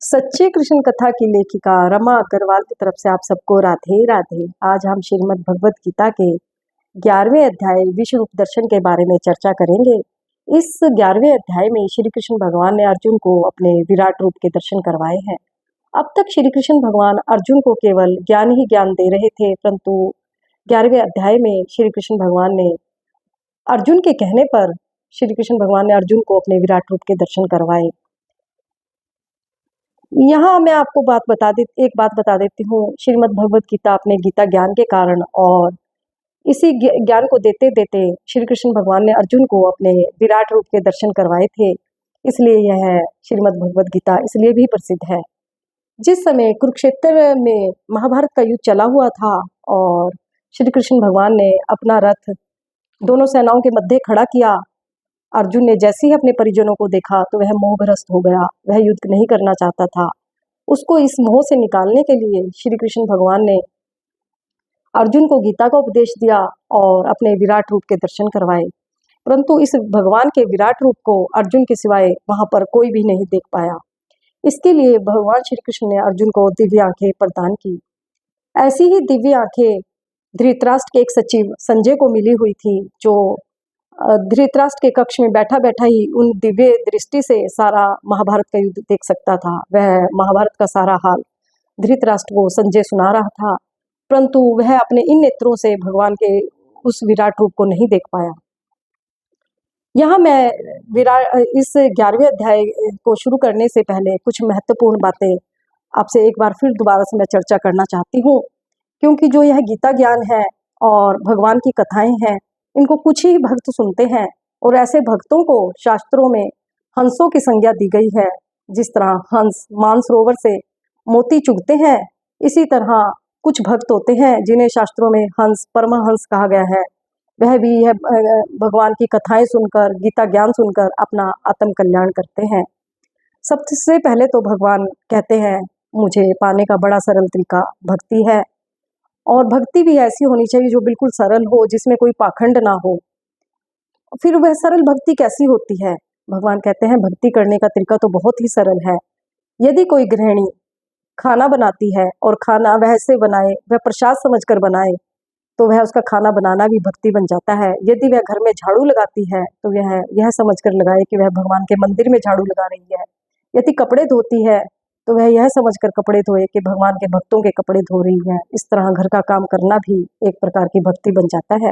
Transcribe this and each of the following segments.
सच्चे कृष्ण कथा की लेखिका रमा अग्रवाल की तरफ से आप सबको राधे राधे। आज हम श्रीमद् भगवत गीता के 11वें अध्याय विश्व रूप दर्शन के बारे में चर्चा करेंगे। इस 11वें अध्याय में श्री कृष्ण भगवान ने अर्जुन को अपने विराट रूप के दर्शन करवाए हैं। अब तक श्री कृष्ण भगवान अर्जुन को केवल ज्ञान ही ज्ञान दे रहे थे, परंतु 11वें अध्याय में श्री कृष्ण भगवान ने अर्जुन के कहने पर श्री कृष्ण भगवान ने अर्जुन को अपने विराट रूप के दर्शन करवाए। यहाँ मैं आपको एक बात बता देती हूँ। श्रीमद् भगवत गीता अपने गीता ज्ञान के कारण और इसी ज्ञान को देते देते श्री कृष्ण भगवान ने अर्जुन को अपने विराट रूप के दर्शन करवाए थे, इसलिए यह श्रीमद् भगवत गीता इसलिए भी प्रसिद्ध है। जिस समय कुरुक्षेत्र में महाभारत का युद्ध चला हुआ था और श्री कृष्ण भगवान ने अपना रथ दोनों सेनाओं के मध्य खड़ा किया, अर्जुन ने जैसे ही अपने परिजनों को देखा तो वह मोहग्रस्त हो गया। वह युद्ध नहीं करना चाहता था। उसको इस मोह से निकालने के लिए श्री कृष्ण भगवान ने अर्जुन को गीता का उपदेश दिया और अपने विराट रूप के दर्शन करवाए। परंतु इस भगवान के विराट रूप को अर्जुन के सिवाय वहां पर कोई भी नहीं देख पाया। इसके लिए भगवान श्री कृष्ण ने अर्जुन को दिव्य आंखें प्रदान की। ऐसी ही दिव्य आंखें धृतराष्ट्र के एक सचिव संजय को मिली हुई थी, जो धृतराष्ट्र के कक्ष में बैठा बैठा ही उन दिव्य दृष्टि से सारा महाभारत का युद्ध देख सकता था। वह महाभारत का सारा हाल धृतराष्ट्र को संजय सुना रहा था, परंतु वह अपने इन नेत्रों से भगवान के उस विराट रूप को नहीं देख पाया। यहाँ मैं इस 11वें अध्याय को शुरू करने से पहले कुछ महत्वपूर्ण बातें आपसे एक बार फिर दोबारा से मैं चर्चा करना चाहती हूँ, क्योंकि जो यह गीता ज्ञान है और भगवान की कथाएं हैं, इनको कुछ ही भक्त सुनते हैं और ऐसे भक्तों को शास्त्रों में हंसों की संज्ञा दी गई है। जिस तरह हंस मानसरोवर से मोती चुगते हैं, इसी तरह कुछ भक्त होते हैं जिन्हें शास्त्रों में हंस परमहंस कहा गया है। वह भी यह भगवान की कथाएं सुनकर, गीता ज्ञान सुनकर अपना आत्म कल्याण करते हैं। सबसे पहले तो भगवान कहते हैं, मुझे पाने का बड़ा सरल तरीका भक्ति है, और भक्ति भी ऐसी होनी चाहिए जो बिल्कुल सरल हो, जिसमें कोई पाखंड ना हो। फिर वह सरल भक्ति कैसी होती है? भगवान कहते हैं भक्ति करने का तरीका तो बहुत ही सरल है। यदि कोई गृहिणी खाना बनाती है और खाना वह से बनाए, वह प्रसाद समझकर बनाए, तो वह उसका खाना बनाना भी भक्ति बन जाता है। यदि वह घर में झाड़ू लगाती है तो वह यह समझकर लगाए कि वह भगवान के मंदिर में झाड़ू लगा रही है। यदि कपड़े धोती है तो वह यह समझकर कपड़े धोए कि भगवान के भक्तों के कपड़े धो रही है। इस तरह घर का काम करना भी एक प्रकार की भक्ति बन जाता है।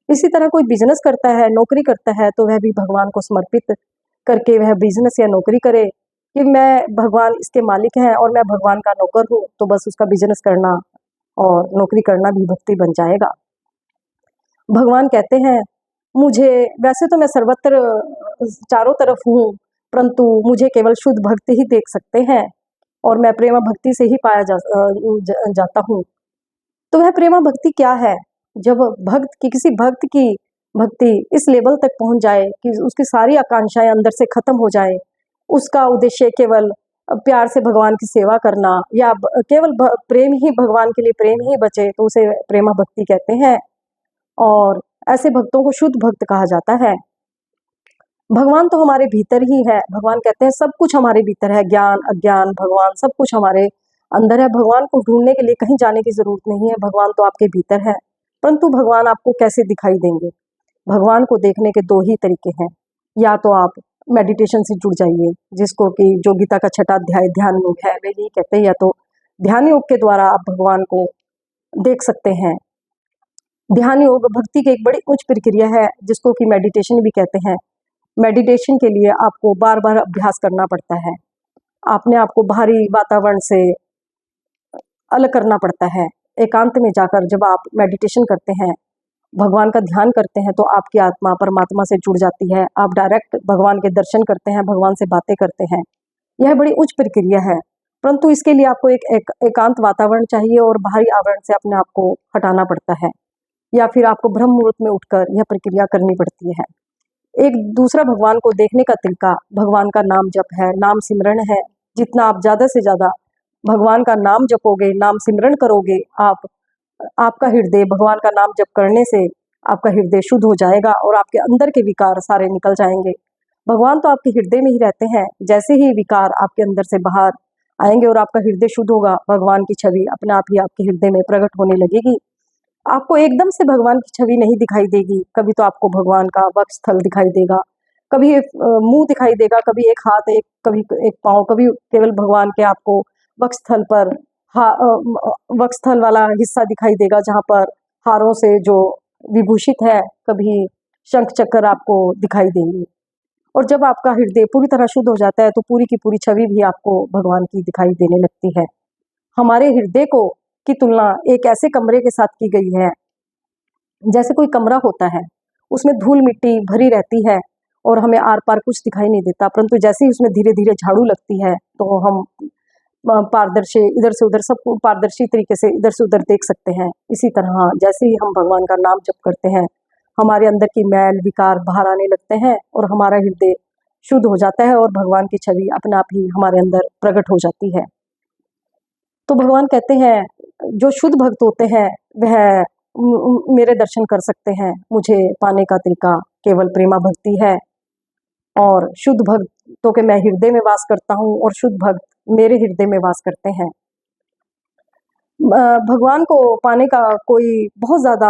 इसी तरह कोई बिजनेस करता है, नौकरी करता है, तो वह भी भगवान को समर्पित करके वह बिजनेस या नौकरी करे कि मैं भगवान इसके मालिक हैं और मैं भगवान का नौकर हूँ, तो बस उसका बिजनेस करना और नौकरी करना भी भक्ति बन जाएगा। भगवान कहते हैं, मुझे वैसे तो मैं सर्वत्र चारों तरफ हूँ, परंतु मुझे केवल शुद्ध भक्त ही देख सकते हैं और मैं प्रेमा भक्ति से ही पाया जाता हूँ। तो वह प्रेमा भक्ति क्या है? जब किसी भक्त की भक्ति इस लेवल तक पहुंच जाए कि उसकी सारी आकांक्षाएं अंदर से खत्म हो जाए, उसका उद्देश्य केवल प्यार से भगवान की सेवा करना या केवल प्रेम ही, भगवान के लिए प्रेम ही बचे, तो उसे प्रेमा भक्ति कहते हैं। और ऐसे भक्तों को शुद्ध भक्त कहा जाता है। भगवान तो हमारे भीतर ही है। भगवान कहते हैं सब कुछ हमारे भीतर है, ज्ञान अज्ञान भगवान सब कुछ हमारे अंदर है। भगवान को ढूंढने के लिए कहीं जाने की जरूरत नहीं है, भगवान तो आपके भीतर है। परंतु भगवान आपको कैसे दिखाई देंगे? भगवान को देखने के दो ही तरीके हैं। या तो आप मेडिटेशन से जुड़ जाइए, जिसको कि जो गीता का 6वां अध्याय ध्यान योग है वे यही कहते हैं, या तो ध्यान योग के द्वारा आप भगवान को देख सकते हैं। ध्यान योग भक्ति की एक बड़ी उच्च प्रक्रिया है, जिसको कि मेडिटेशन भी कहते हैं। मेडिटेशन के लिए आपको बार बार अभ्यास करना पड़ता है। आपने आपको बाहरी वातावरण से अलग करना पड़ता है। एकांत में जाकर जब आप मेडिटेशन करते हैं, भगवान का ध्यान करते हैं, तो आपकी आत्मा परमात्मा से जुड़ जाती है। आप डायरेक्ट भगवान के दर्शन करते हैं, भगवान से बातें करते हैं। यह बड़ी उच्च प्रक्रिया है, परंतु इसके लिए आपको एक एकांत वातावरण चाहिए और बाहरी आवरण से अपने आप को हटाना पड़ता है, या फिर आपको ब्रह्म मुहूर्त में उठकर यह प्रक्रिया करनी पड़ती है। एक दूसरा भगवान को देखने का तरीका भगवान का नाम जप है, नाम सिमरन है। जितना आप ज़्यादा से ज़्यादा भगवान का नाम जपोगे, नाम सिमरन करोगे, आपका हृदय भगवान का नाम जप करने से आपका हृदय शुद्ध हो जाएगा और आपके अंदर के विकार सारे निकल जाएंगे। भगवान तो आपके हृदय में ही रहते हैं। जैसे ही विकार आपके अंदर से बाहर आएंगे और आपका हृदय शुद्ध होगा, भगवान की छवि अपने आप ही आपके हृदय में प्रकट होने लगेगी। आपको एकदम से भगवान की छवि नहीं दिखाई देगी, कभी तो आपको भगवान का वक्षस्थल दिखाई देगा, कभी एक मुंह दिखाई देगा, कभी एक हाथ, कभी एक पाँव, कभी केवल भगवान के आपको वक्षस्थल पर वक्षस्थल वाला हिस्सा दिखाई देगा जहाँ पर हारों से जो विभूषित है, कभी शंख चक्र आपको दिखाई देंगे। और जब आपका हृदय पूरी तरह शुद्ध हो जाता है तो पूरी की पूरी छवि भी आपको भगवान की दिखाई देने लगती है। हमारे हृदय को की तुलना एक ऐसे कमरे के साथ की गई है, जैसे कोई कमरा होता है, उसमें धूल मिट्टी भरी रहती है और हमें आर पार कुछ दिखाई नहीं देता, परंतु जैसे ही उसमें धीरे धीरे झाड़ू लगती है तो हम पारदर्शी इधर से उधर सबको पारदर्शी तरीके से इधर से उधर देख सकते हैं। इसी तरह जैसे ही हम भगवान का नाम जप करते हैं, हमारे अंदर की मैल विकार बाहर आने लगते हैं और हमारा हृदय शुद्ध हो जाता है और भगवान की छवि अपने आप ही हमारे अंदर प्रकट हो जाती है। तो भगवान कहते हैं जो शुद्ध भक्त होते हैं वह मेरे दर्शन कर सकते हैं। मुझे पाने का तरीका केवल प्रेमा भक्ति है और शुद्ध भक्तों के मैं हृदय में वास करता हूँ और शुद्ध भक्त मेरे हृदय में वास करते हैं। भगवान को पाने का कोई बहुत ज़्यादा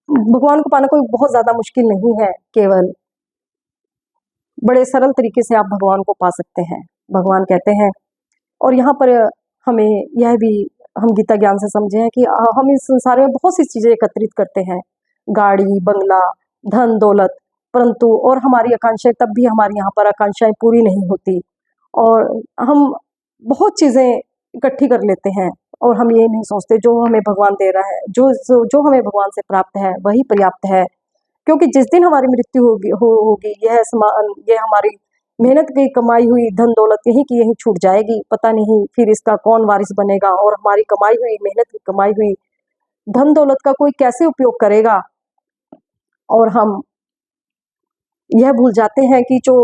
भगवान को पाना कोई बहुत ज़्यादा मुश्किल नहीं है, केवल बड़े सरल तरीके से आप भगवान को पा सकते हैं। भगवान कहते हैं, और यहाँ पर हमें यह भी हम गीता ज्ञान से समझे हैं कि हम इस संसार में बहुत सी चीज़ें एकत्रित करते हैं, गाड़ी, बंगला, धन दौलत, परंतु और हमारी आकांक्षाएं, तब भी हमारी यहाँ पर आकांक्षाएं पूरी नहीं होती और हम बहुत चीज़ें इकट्ठी कर लेते हैं और हम ये नहीं सोचते जो हमें भगवान दे रहा है, जो हमें भगवान से प्राप्त है वही पर्याप्त है। क्योंकि जिस दिन हमारी मृत्यु होगी यह हमारी मेहनत की कमाई हुई धन दौलत यहीं की यहीं छूट जाएगी। पता नहीं फिर इसका कौन वारिस बनेगा और हमारी कमाई हुई मेहनत की कमाई हुई धन दौलत का कोई कैसे उपयोग करेगा। और हम यह भूल जाते हैं कि जो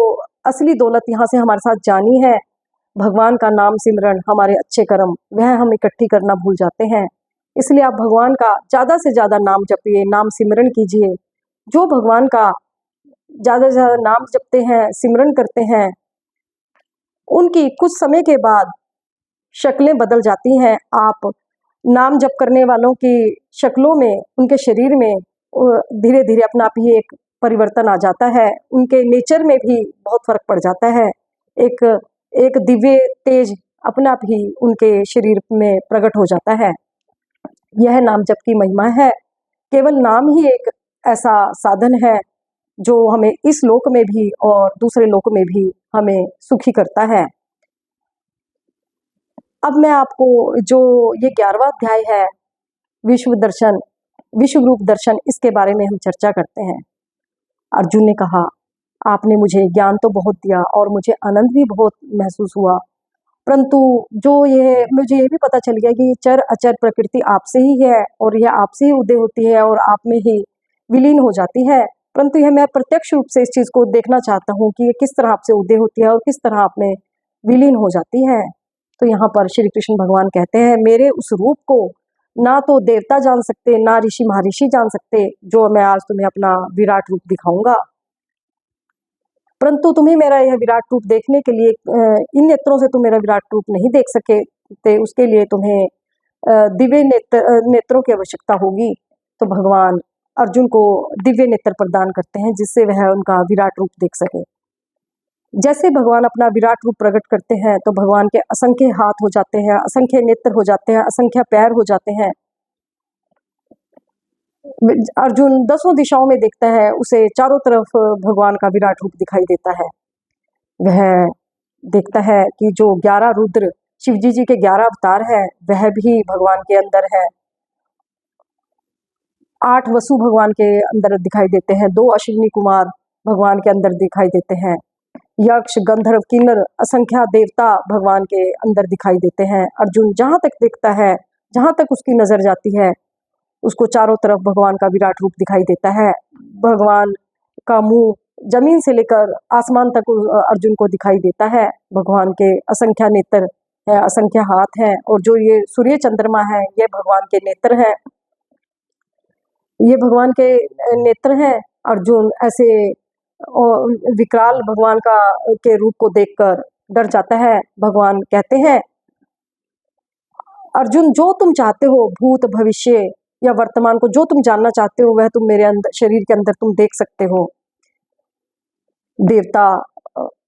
असली दौलत यहाँ से हमारे साथ जानी है, भगवान का नाम सिमरन, हमारे अच्छे कर्म, वह हम इकट्ठी करना भूल जाते हैं। इसलिए आप भगवान का ज़्यादा से ज़्यादा नाम जपिए, नाम सिमरन कीजिए। जो भगवान का ज़्यादा से ज़्यादा नाम जपते हैं, सिमरन करते हैं, उनकी कुछ समय के बाद शक्लें बदल जाती हैं। आप नाम जप करने वालों की शक्लों में, उनके शरीर में धीरे धीरे अपना आप ही एक परिवर्तन आ जाता है, उनके नेचर में भी बहुत फर्क पड़ जाता है। एक एक दिव्य तेज अपने आप ही उनके शरीर में प्रकट हो जाता है। यह नाम जप की महिमा है। केवल नाम ही एक ऐसा साधन है जो हमें इस लोक में भी और दूसरे लोक में भी हमें सुखी करता है। अब मैं आपको जो ये 11वां अध्याय है, विश्व दर्शन, विश्व रूप दर्शन, इसके बारे में हम चर्चा करते हैं। अर्जुन ने कहा, आपने मुझे ज्ञान तो बहुत दिया और मुझे आनंद भी बहुत महसूस हुआ, परंतु मुझे ये भी पता चल गया कि चर अचर प्रकृति आपसे ही है और यह आपसे ही उदय होती है और आप में ही विलीन हो जाती है। परंतु यह मैं प्रत्यक्ष रूप से इस चीज़ को देखना चाहता हूँ कि ये किस तरह आपसे उदय होती है और किस तरह आप में विलीन हो जाती है। तो यहाँ पर श्री कृष्ण भगवान कहते हैं, मेरे उस रूप को ना तो देवता जान सकते, ना ऋषि महर्षि जान सकते, जो मैं आज तुम्हें अपना विराट रूप दिखाऊंगा। परंतु तुम्हें मेरा यह विराट रूप देखने के लिए इन नेत्रों से तुम मेरा विराट रूप नहीं देख सके, उसके लिए तुम्हें दिव्य नेत्रों की आवश्यकता होगी। तो भगवान अर्जुन को दिव्य नेत्र प्रदान करते हैं जिससे वह उनका विराट रूप देख सके। जैसे भगवान अपना विराट रूप प्रकट करते हैं तो भगवान के असंख्य हाथ हो जाते हैं, असंख्य नेत्र हो जाते हैं, असंख्य पैर हो जाते हैं। अर्जुन 10 दिशाओं में देखता है, उसे चारों तरफ भगवान का विराट रूप दिखाई देता है। वह देखता है कि जो 11 रुद्र शिवजी जी के 11 अवतार है वह भी भगवान के अंदर है। 8 वसु भगवान के अंदर दिखाई देते हैं, 2 अश्विनी कुमार भगवान के अंदर दिखाई देते हैं, यक्ष गंधर्व किन्नर असंख्य देवता भगवान के अंदर दिखाई देते हैं। अर्जुन जहाँ तक देखता है, जहाँ तक उसकी नजर जाती है, उसको चारों तरफ भगवान का विराट रूप दिखाई देता है। भगवान का मुंह जमीन से लेकर आसमान तक अर्जुन को दिखाई देता है। भगवान के असंख्य नेत्र है, असंख्य हाथ हैं, और जो ये सूर्य चंद्रमा है ये भगवान के नेत्र हैं, ये भगवान के नेत्र हैं। अर्जुन ऐसे विकराल भगवान का के रूप को देखकर डर जाता है। भगवान कहते हैं, अर्जुन जो तुम चाहते हो, भूत भविष्य या वर्तमान को जो तुम जानना चाहते हो, वह तुम मेरे अंदर, शरीर के अंदर तुम देख सकते हो। देवता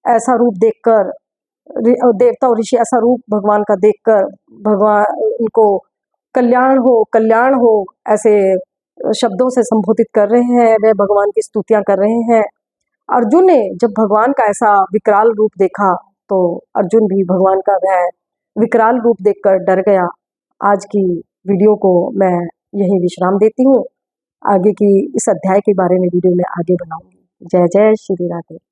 ऐसा रूप देखकर, देवता और ऋषि ऐसा रूप भगवान का देखकर भगवान उनको कल्याण हो ऐसे शब्दों से संबोधित कर रहे हैं, वे भगवान की स्तुतियां कर रहे हैं। अर्जुन ने जब भगवान का ऐसा विकराल रूप देखा तो अर्जुन भी भगवान का वह विकराल रूप देखकर डर गया। आज की वीडियो को मैं यहीं विश्राम देती हूँ। आगे की इस अध्याय के बारे में वीडियो में आगे बनाऊंगी। जय जय श्री राधे।